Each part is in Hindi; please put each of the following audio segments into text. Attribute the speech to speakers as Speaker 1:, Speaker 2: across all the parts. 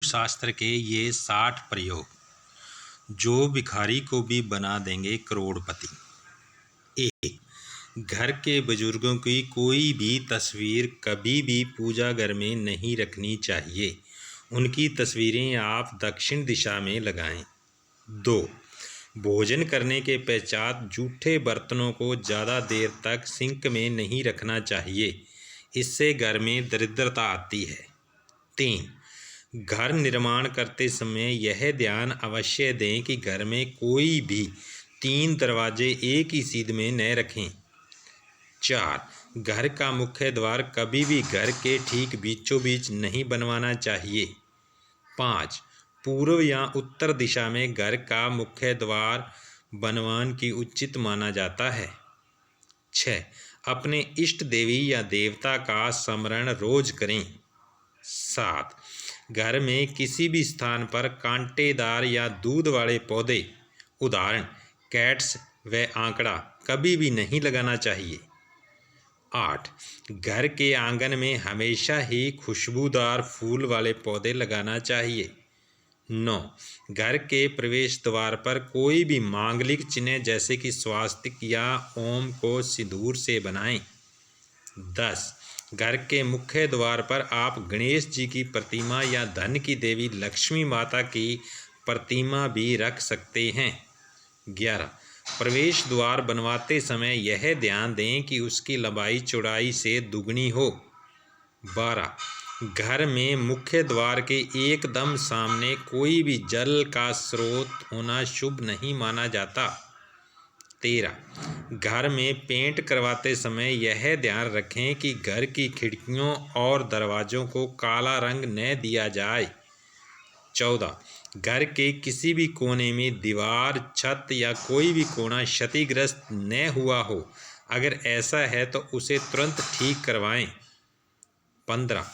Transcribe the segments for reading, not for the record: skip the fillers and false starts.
Speaker 1: शास्त्र के ये 60 प्रयोग जो भिखारी को भी बना देंगे करोड़पति। एक, घर के बुजुर्गों की कोई भी तस्वीर कभी भी पूजा घर में नहीं रखनी चाहिए। उनकी तस्वीरें आप दक्षिण दिशा में लगाएं। 2, भोजन करने के पश्चात जूठे बर्तनों को ज़्यादा देर तक सिंक में नहीं रखना चाहिए, इससे घर में दरिद्रता आती है। 3, घर निर्माण करते समय यह ध्यान अवश्य दें कि घर में कोई भी 3 दरवाजे एक ही सीध में न रखें। 4, घर का मुख्य द्वार कभी भी घर के ठीक बीचों बीच नहीं बनवाना चाहिए। 5, पूर्व या उत्तर दिशा में घर का मुख्य द्वार बनवान की उचित माना जाता है। 6, अपने इष्ट देवी या देवता का स्मरण रोज करें। 7, घर में किसी भी स्थान पर कांटेदार या दूध वाले पौधे उदाहरण कैट्स व आंकड़ा कभी भी नहीं लगाना चाहिए। 8, घर के आंगन में हमेशा ही खुशबूदार फूल वाले पौधे लगाना चाहिए। 9, घर के प्रवेश द्वार पर कोई भी मांगलिक चिन्ह जैसे कि स्वास्तिक या ओम को सिंदूर से बनाएं। 10, घर के मुख्य द्वार पर आप गणेश जी की प्रतिमा या धन की देवी लक्ष्मी माता की प्रतिमा भी रख सकते हैं। 11, प्रवेश द्वार बनवाते समय यह ध्यान दें कि उसकी लंबाई चौड़ाई से दुगनी हो। 12, घर में मुख्य द्वार के एकदम सामने कोई भी जल का स्रोत होना शुभ नहीं माना जाता। 13, घर में पेंट करवाते समय यह ध्यान रखें कि घर की खिड़कियों और दरवाज़ों को काला रंग न दिया जाए। 14, घर के किसी भी कोने में दीवार, छत या कोई भी कोना क्षतिग्रस्त न हुआ हो। अगर ऐसा है तो उसे तुरंत ठीक करवाएं। 15,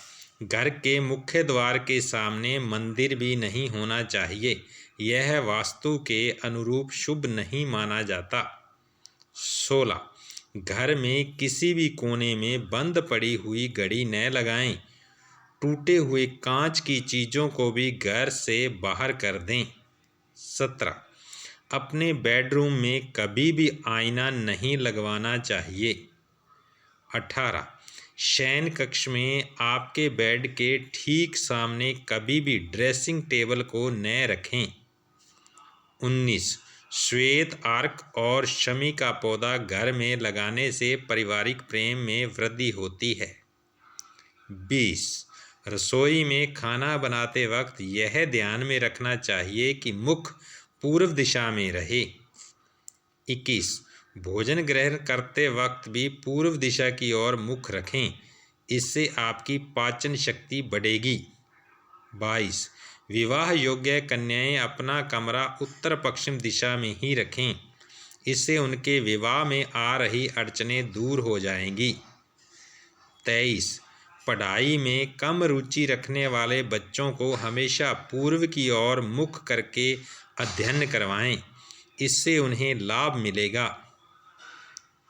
Speaker 1: घर के मुख्य द्वार के सामने मंदिर भी नहीं होना चाहिए, यह वास्तु के अनुरूप शुभ नहीं माना जाता। 16, घर में किसी भी कोने में बंद पड़ी हुई घड़ी न लगाएं। टूटे हुए कांच की चीज़ों को भी घर से बाहर कर दें। 17, अपने बेडरूम में कभी भी आईना नहीं लगवाना चाहिए। 18, शयन कक्ष में आपके बेड के ठीक सामने कभी भी ड्रेसिंग टेबल को न रखें। 19, श्वेत आर्क और शमी का पौधा घर में लगाने से पारिवारिक प्रेम में वृद्धि होती है। 20, रसोई में खाना बनाते वक्त यह ध्यान में रखना चाहिए कि मुख पूर्व दिशा में रहे। 21, भोजन ग्रहण करते वक्त भी पूर्व दिशा की ओर मुख रखें, इससे आपकी पाचन शक्ति बढ़ेगी। 22, विवाह योग्य कन्याएं अपना कमरा उत्तर पश्चिम दिशा में ही रखें, इससे उनके विवाह में आ रही अड़चनें दूर हो जाएंगी। 23, पढ़ाई में कम रुचि रखने वाले बच्चों को हमेशा पूर्व की ओर मुख करके अध्ययन करवाएं, इससे उन्हें लाभ मिलेगा।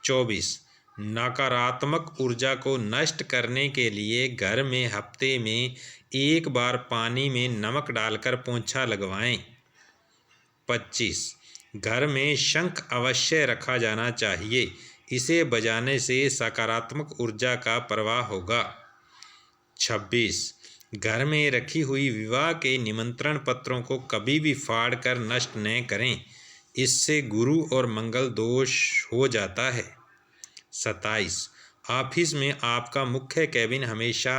Speaker 1: 24, नकारात्मक ऊर्जा को नष्ट करने के लिए घर में हफ्ते में एक बार पानी में नमक डालकर पोंछा लगवाएं। 25, घर में शंख अवश्य रखा जाना चाहिए, इसे बजाने से सकारात्मक ऊर्जा का प्रवाह होगा। 26, घर में रखी हुई विवाह के निमंत्रण पत्रों को कभी भी फाड़ कर नष्ट न करें, इससे गुरु और मंगल दोष हो जाता है। 27, ऑफिस में आपका मुख्य केबिन हमेशा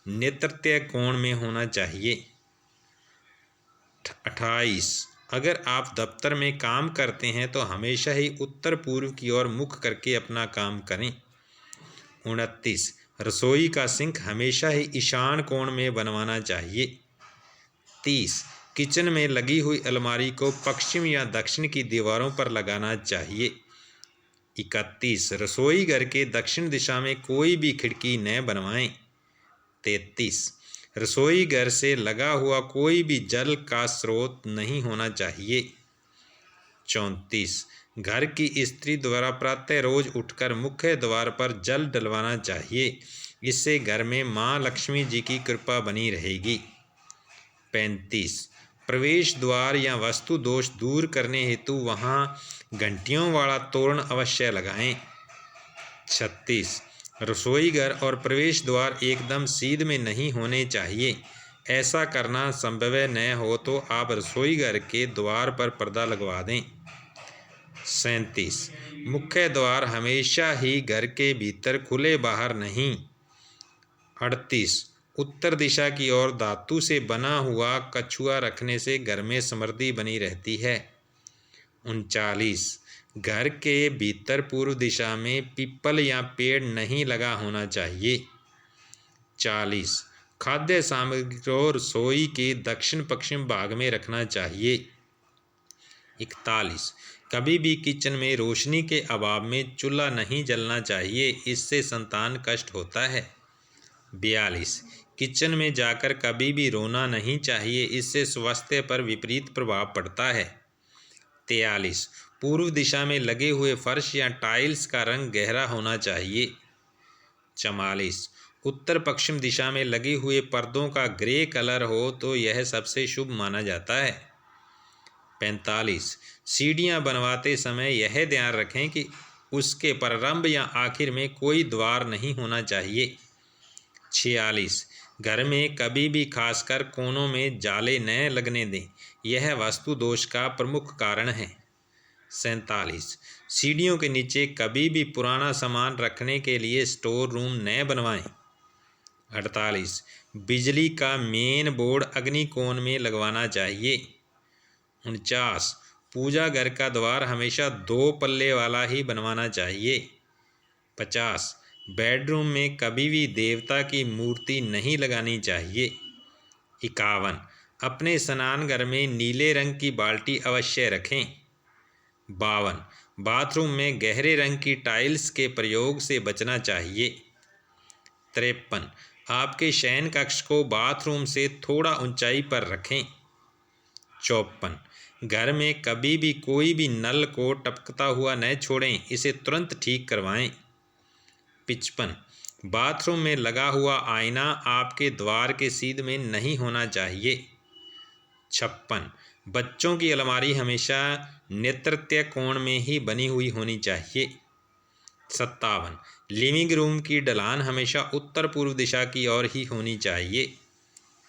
Speaker 1: नेतृत्व कोण में होना चाहिए। 28, अगर आप दफ्तर में काम करते हैं तो हमेशा ही उत्तर पूर्व की ओर मुख करके अपना काम करें। 29, रसोई का सिंक हमेशा ही ईशान कोण में बनवाना चाहिए। 30, किचन में लगी हुई अलमारी को पश्चिम या दक्षिण की दीवारों पर लगाना चाहिए। 31, रसोई घर के दक्षिण दिशा में कोई भी खिड़की न बनवाएं। 33, रसोई घर से लगा हुआ कोई भी जल का स्रोत नहीं होना चाहिए। 34, घर की स्त्री द्वारा प्रातः रोज उठकर मुख्य द्वार पर जल डलवाना चाहिए, इससे घर में माँ लक्ष्मी जी की कृपा बनी रहेगी। 35 प्रवेश द्वार या वस्तु दोष दूर करने हेतु वहाँ घंटियों वाला तोरण अवश्य लगाएं। 36 रसोई घर और प्रवेश द्वार एकदम सीध में नहीं होने चाहिए। ऐसा करना संभव न हो तो आप रसोई घर के द्वार पर पर्दा लगवा दें। 37 मुख्य द्वार हमेशा ही घर के भीतर खुले बाहर नहीं। 38 उत्तर दिशा की ओर धातु से बना हुआ कछुआ रखने से घर में समृद्धि बनी रहती है। 39 घर के भीतर पूर्व दिशा में पीपल या पेड़ नहीं लगा होना चाहिए। 40 खाद्य सामग्री को रसोई के दक्षिण पश्चिम भाग में रखना चाहिए। 41 कभी भी किचन में रोशनी के अभाव में चूल्हा नहीं जलना चाहिए, इससे संतान कष्ट होता है। 42 किचन में जाकर कभी भी रोना नहीं चाहिए, इससे स्वास्थ्य पर विपरीत प्रभाव पड़ता है। 43 पूर्व दिशा में लगे हुए फर्श या टाइल्स का रंग गहरा होना चाहिए। 44 उत्तर पश्चिम दिशा में लगे हुए पर्दों का ग्रे कलर हो तो यह सबसे शुभ माना जाता है। 45 सीढ़ियाँ बनवाते समय यह ध्यान रखें कि उसके प्रारंभ या आखिर में कोई द्वार नहीं होना चाहिए। 46 घर में कभी भी खासकर कोनों में जाले न लगने दें, यह वास्तु दोष का प्रमुख कारण है। 47 सीढ़ियों के नीचे कभी भी पुराना सामान रखने के लिए स्टोर रूम न बनवाएं। 48 बिजली का मेन बोर्ड अग्निकोण में लगवाना चाहिए। 49 पूजा घर का द्वार हमेशा 2 पल्ले वाला ही बनवाना चाहिए। 50 बेडरूम में कभी भी देवता की मूर्ति नहीं लगानी चाहिए। 51 अपने स्नान घर में नीले रंग की बाल्टी अवश्य रखें। 52 बाथरूम में गहरे रंग की टाइल्स के प्रयोग से बचना चाहिए। 53 आपके शयन कक्ष को बाथरूम से थोड़ा ऊंचाई पर रखें। 54 घर में कभी भी कोई भी नल को टपकता हुआ न छोड़ें, इसे तुरंत ठीक करवाएं। 55 बाथरूम में लगा हुआ आईना आपके द्वार के सीध में नहीं होना चाहिए। 56 बच्चों की अलमारी हमेशा नेतृत्य कोण में ही बनी हुई होनी चाहिए। 57 लिविंग रूम की ढलान हमेशा उत्तर पूर्व दिशा की ओर ही होनी चाहिए।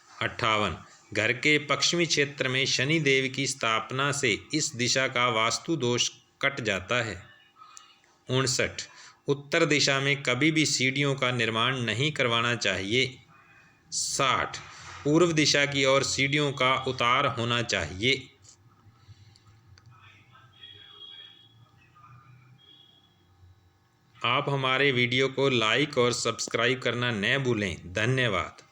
Speaker 1: 58 घर के पश्चिमी क्षेत्र में शनि देव की स्थापना से इस दिशा का वास्तु दोष कट जाता है। 59 उत्तर दिशा में कभी भी सीढ़ियों का निर्माण नहीं करवाना चाहिए। 60 पूर्व दिशा की ओर सीढ़ियों का उतार होना चाहिए। आप हमारे वीडियो को लाइक और सब्सक्राइब करना न भूलें। धन्यवाद।